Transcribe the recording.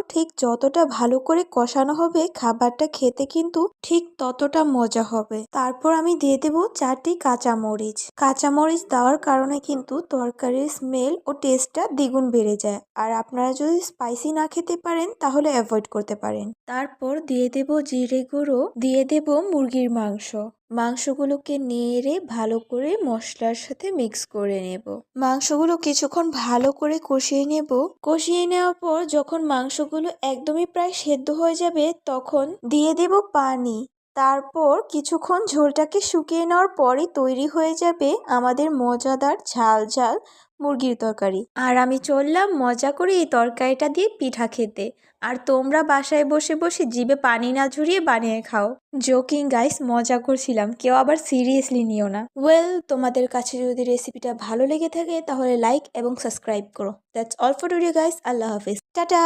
ঠিক যতটা ভালো করে কষানো হবে খাবারটা খেতে কিন্তু ঠিক ততটা মজা হবে। তারপর আমি দিয়ে দেব 4টি কাঁচামরিচ। কাঁচামরিচ দেওয়ার কারণে কিন্তু তরকারির স্মেল ও টেস্টটা দ্বিগুণ বেড়ে যায়। আর আপনারা যদি স্পাইসি না খেতে পারেন তাহলে অ্যাভয়েড করতে পারেন। তারপর দিয়ে দেব জিরে গুঁড়ো, দিয়ে দেব মুরগির মাংস। মাংসগুলোকে নেড়ে ভালো করে মশলার সাথে মিক্স করে নেব। মাংসগুলো কিছুক্ষণ ভালো করে কষিয়ে নেব। কষিয়ে নেওয়ার পর যখন মাংসগুলো একদমই প্রায় সেদ্ধ হয়ে যাবে তখন দিয়ে দেব পানি। তারপর কিছুক্ষণ ঝোলটাকে শুকিয়ে নেওয়ার পরই তৈরি হয়ে যাবে আমাদের মজাদার ঝাল ঝাল মুরগির তরকারি। আর আমি চললাম মজা করে এই তরকারিটা দিয়ে পিঠা খেতে। আর তোমরা বাসায় বসে বসে জিভে পানি না ঝরিয়ে বানিয়ে খাও। জোকিং গাইস, মজা করছিলাম, কেউ আবার সিরিয়াসলি নিও না। তোমাদের কাছে যদি রেসিপিটা ভালো লেগে থাকে তাহলে লাইক এবং সাবস্ক্রাইব করো। That's all for today guys. Allah Hafiz, tata.